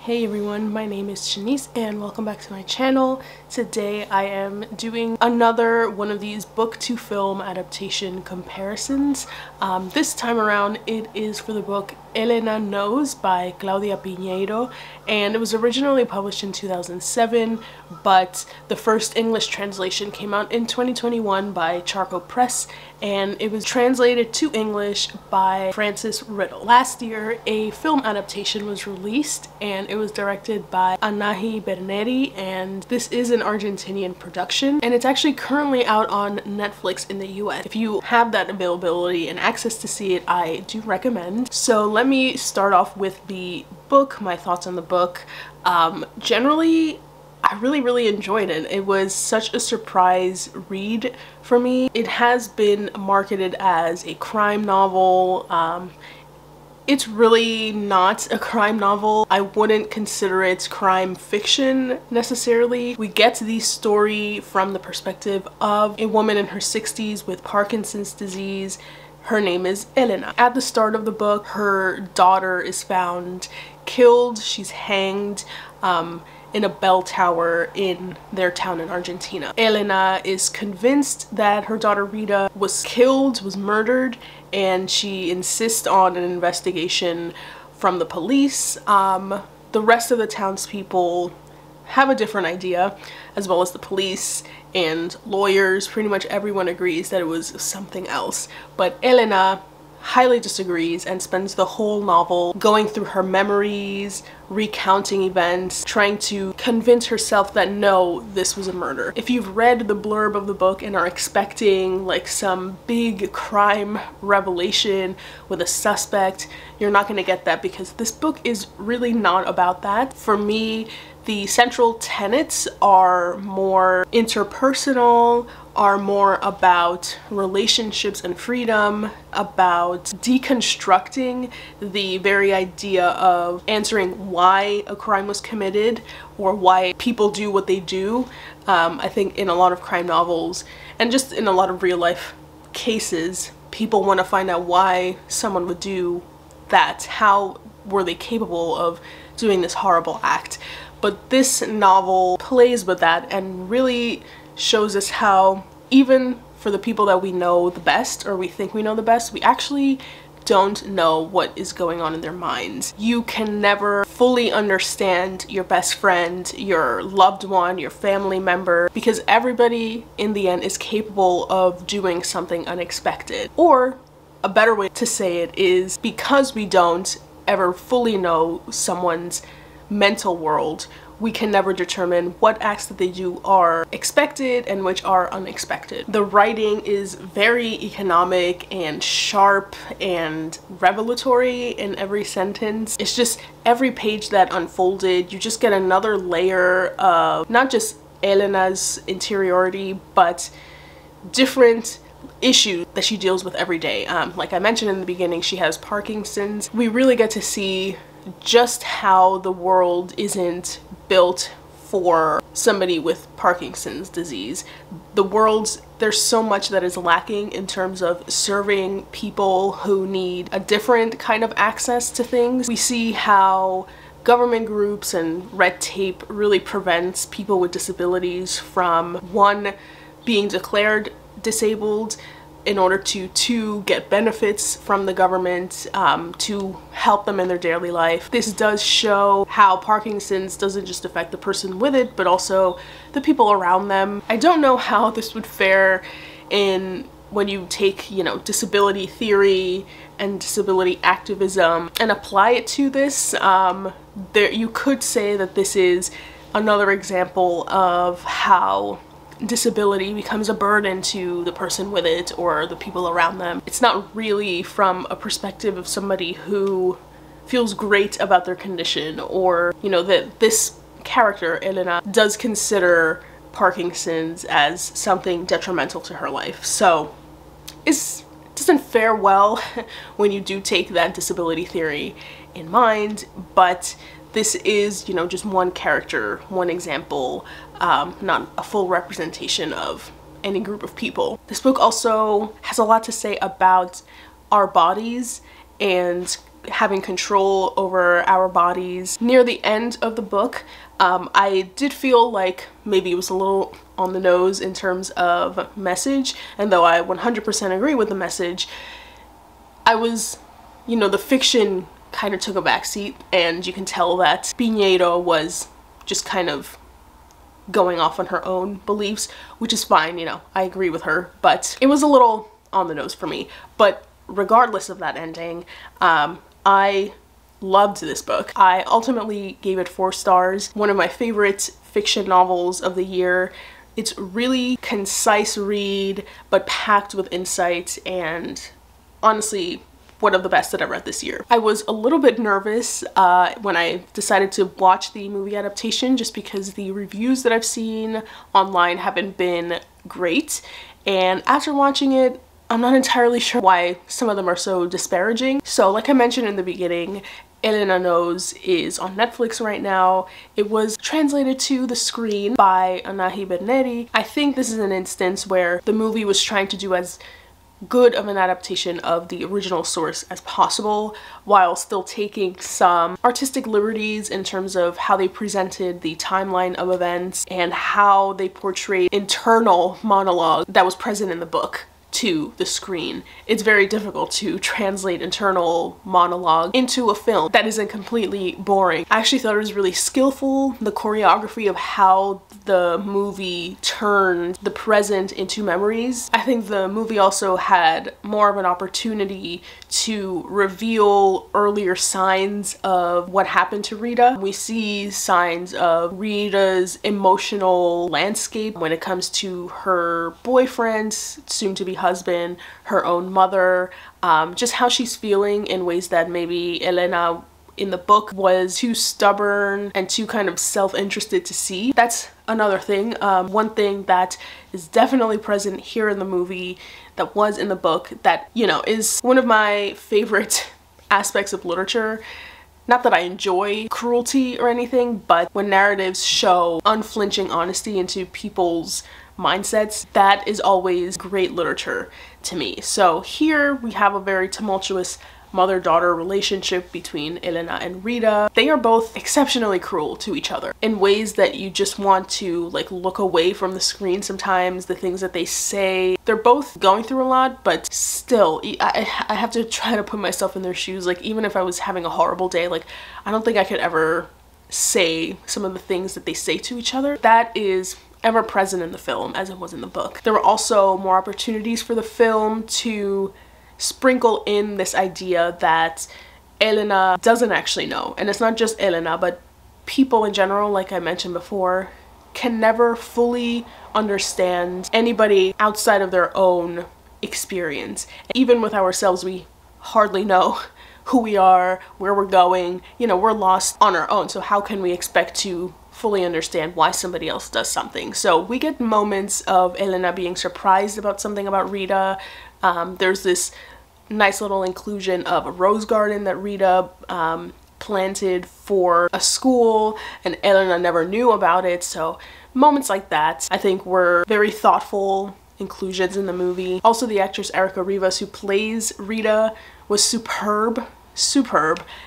Hey everyone, my name is Shanice and welcome back to my channel. Today I am doing another one of these book to film adaptation comparisons. This time around it is for the book Elena Knows by Claudia Piñeiro, and it was originally published in 2007, but the first English translation came out in 2021 by Charco Press, and it was translated to English by Francis Riddle. Last year a film adaptation was released and it was directed by Anahi Berneri, and this is an Argentinian production, and it's actually currently out on Netflix in the US. If you have that availability and access to see it, I do recommend. So let me start off with the book, my thoughts on the book. Generally, I really enjoyed it. It was such a surprise read for me. It has been marketed as a crime novel. It's really not a crime novel. I wouldn't consider it crime fiction necessarily. We get to the story from the perspective of a woman in her 60s with Parkinson's disease. Her name is Elena. At the start of the book, her daughter is found killed. She's hanged in a bell tower in their town in Argentina. Elena is convinced that her daughter Rita was killed, was murdered, and she insists on an investigation from the police. The rest of the townspeople have a different idea, as well as the police and lawyers. Pretty much everyone agrees that it was something else, but Elena highly disagrees and spends the whole novel going through her memories, recounting events, trying to convince herself that no, this was a murder. If you've read the blurb of the book and are expecting like some big crime revelation with a suspect, you're not going to get that, because this book is really not about that. For me, the central tenets are more interpersonal, are more about relationships and freedom, about deconstructing the very idea of answering why a crime was committed or why people do what they do. I think in a lot of crime novels and just in a lot of real life cases, people want to find out why someone would do that. How were they capable of doing this horrible act? But this novel plays with that and really shows us how even for the people that we know the best, or we think we know the best, we actually don't know what is going on in their minds. You can never fully understand your best friend, your loved one, your family member, because everybody in the end is capable of doing something unexpected. Or a better way to say it is, because we don't ever fully know someone's mental world, we can never determine what acts that they do are expected and which are unexpected. The writing is very economic and sharp and revelatory in every sentence. It's just every page that unfolded, you just get another layer of not just Elena's interiority, but different issues that she deals with every day. Like I mentioned in the beginning, she has Parkinson's. We really get to see just how the world isn't built for somebody with Parkinson's disease. There's so much that is lacking in terms of serving people who need a different kind of access to things. We see how government groups and red tape really prevents people with disabilities from, one, being declared disabled in order to get benefits from the government, to help them in their daily life. This does show how Parkinson's doesn't just affect the person with it, but also the people around them. I don't know how this would fare when you take, disability theory and disability activism and apply it to this. You could say that this is another example of how disability becomes a burden to the person with it or the people around them. It's not really from a perspective of somebody who feels great about their condition, or that this character Elena does consider Parkinson's as something detrimental to her life. So it doesn't fare well when you do take that disability theory in mind, but this is, just one character, one example, not a full representation of any group of people. This book also has a lot to say about our bodies and having control over our bodies. Near the end of the book, I did feel like maybe it was a little on the nose in terms of message, and though I 100% agree with the message, I was, you know, the fiction kind of took a backseat, and you can tell that Piñeiro was just kind of going off on her own beliefs, which is fine, you know, I agree with her, but it was a little on the nose for me. But regardless of that ending, I loved this book. I ultimately gave it 4 stars. One of my favorite fiction novels of the year. It's really concise read, but packed with insight, and honestly, one of the best that I read this year. I was a little bit nervous when I decided to watch the movie adaptation, just because the reviews that I've seen online haven't been great, and after watching it, I'm not entirely sure why some of them are so disparaging. So like I mentioned in the beginning, Elena Knows is on Netflix right now. It was translated to the screen by Anahi Berneri. I think this is an instance where the movie was trying to do as good of an adaptation of the original source as possible, while still taking some artistic liberties in terms of how they presented the timeline of events and how they portrayed internal monologue that was present in the book to the screen. It's very difficult to translate internal monologue into a film that isn't completely boring. I actually thought it was really skillful, the choreography of how the movie turned the present into memories. I think the movie also had more of an opportunity to reveal earlier signs of what happened to Rita. We see signs of Rita's emotional landscape when it comes to her boyfriend, soon to be husband, her own mother, just how she's feeling in ways that maybe Elena in the book was too stubborn and too kind of self-interested to see. That's another thing. One thing that is definitely present here in the movie that was in the book that, you know, is one of my favorite aspects of literature. Not that I enjoy cruelty or anything, but when narratives show unflinching honesty into people's mindsets, that is always great literature to me. So here we have a very tumultuous mother-daughter relationship between Elena and Rita. They are both exceptionally cruel to each other in ways that you just want to like look away from the screen sometimes. The things that they say, they're both going through a lot, but still I have to try to put myself in their shoes. Like, even if I was having a horrible day, like, I don't think I could ever say some of the things that they say to each other. That is ever present in the film as it was in the book. There were also more opportunities for the film to sprinkle in this idea that Elena doesn't actually know. And it's not just Elena, but people in general, like I mentioned before, can never fully understand anybody outside of their own experience. Even with ourselves, we hardly know who we are, where we're going, you know, we're lost on our own. So how can we expect to fully understand why somebody else does something? So we get moments of Elena being surprised about something about Rita. There's this nice little inclusion of a rose garden that Rita planted for a school, and Elena never knew about it. So moments like that I think were very thoughtful inclusions in the movie. Also, the actress Erica Rivas, who plays Rita, was superb.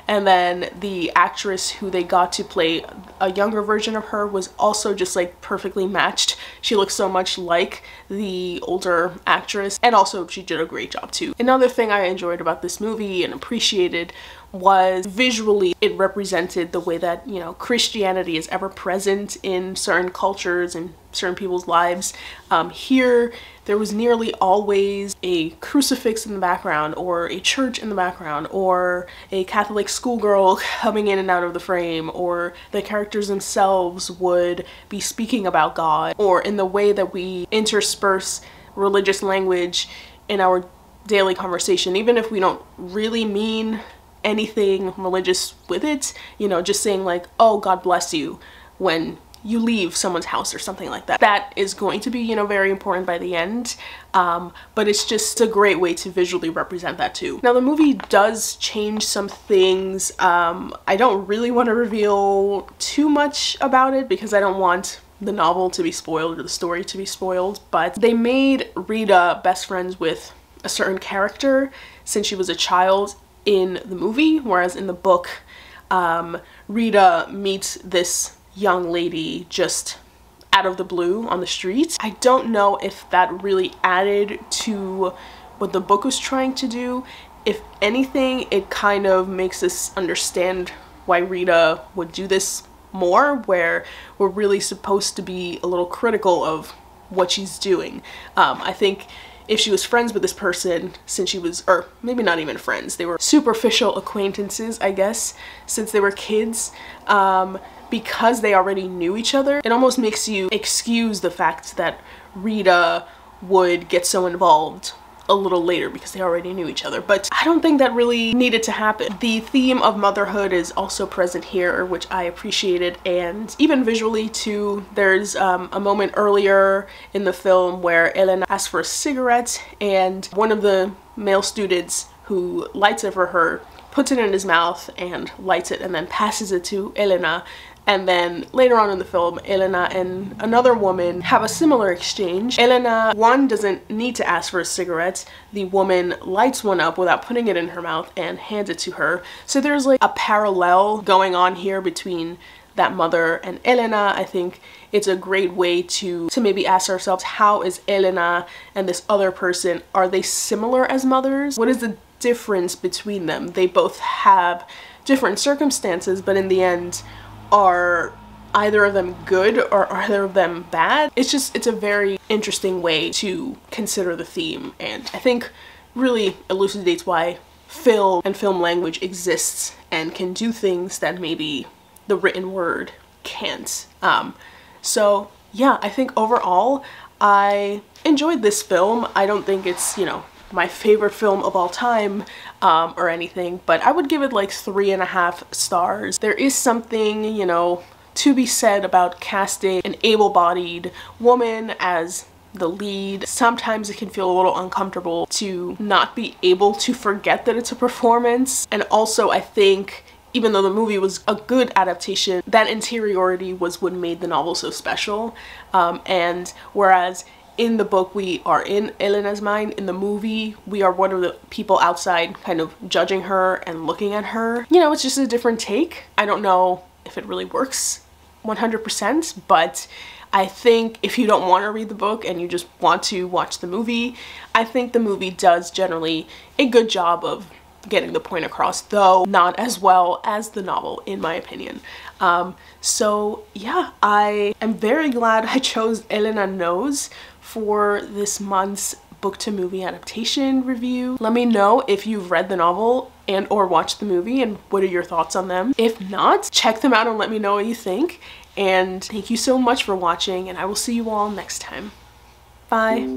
And then the actress who they got to play a younger version of her was also just like perfectly matched. She looks so much like the older actress, and also she did a great job too. Another thing I enjoyed about this movie and appreciated was visually it represented the way that, you know, Christianity is ever present in certain cultures and certain people's lives. Here there was nearly always a crucifix in the background, or a church in the background, or a Catholic schoolgirl coming in and out of the frame, or the characters themselves would be speaking about God, or in the way that we intersperse religious language in our daily conversation, even if we don't really mean anything religious with it, you know, just saying like, oh, God bless you when you leave someone's house or something like that. That is going to be, you know, very important by the end, but it's just a great way to visually represent that too. Now the movie does change some things. I don't really want to reveal too much about it because I don't want the novel to be spoiled or the story to be spoiled, but they made Rita best friends with a certain character since she was a child in the movie, whereas in the book, Rita meets this young lady just out of the blue on the street. I don't know if that really added to what the book was trying to do. If anything, it kind of makes us understand why Rita would do this more, where we're really supposed to be a little critical of what she's doing. I think if she was friends with this person since she was, or maybe not even friends, they were superficial acquaintances, I guess, since they were kids, because they already knew each other, it almost makes you excuse the fact that Rita would get so involved a little later because they already knew each other. But I don't think that really needed to happen. The theme of motherhood is also present here, which I appreciated, and even visually too. There's a moment earlier in the film where Elena asks for a cigarette, and one of the male students who lights it for her puts it in his mouth and lights it and then passes it to Elena. And then later on in the film, Elena and another woman have a similar exchange. Elena, one, doesn't need to ask for a cigarette. The woman lights one up without putting it in her mouth and hands it to her. So there's like a parallel going on here between that mother and Elena. I think it's a great way to maybe ask ourselves, how is Elena and this other person, are they similar as mothers? What is the difference between them? They both have different circumstances, but in the end, are either of them good or either of them bad? It's a very interesting way to consider the theme, and I think really elucidates why film and film language exists and can do things that maybe the written word can't. So yeah, I think overall I enjoyed this film. I don't think it's, you know, my favorite film of all time or anything, but I would give it like 3.5 stars. There is something, you know, to be said about casting an able-bodied woman as the lead. Sometimes it can feel a little uncomfortable to not be able to forget that it's a performance. And also I think even though the movie was a good adaptation, that interiority was what made the novel so special. And whereas in the book we are in Elena's mind, in the movie we are one of the people outside kind of judging her and looking at her. You know, it's just a different take. I don't know if it really works 100%, but I think if you don't want to read the book and you just want to watch the movie, I think the movie does generally a good job of getting the point across, though not as well as the novel in my opinion. So yeah, I am very glad I chose Elena Knows for this month's book to movie adaptation review. Let me know if you've read the novel and or watched the movie and what are your thoughts on them. If not, check them out and let me know what you think. And thank you so much for watching, and I will see you all next time. Bye.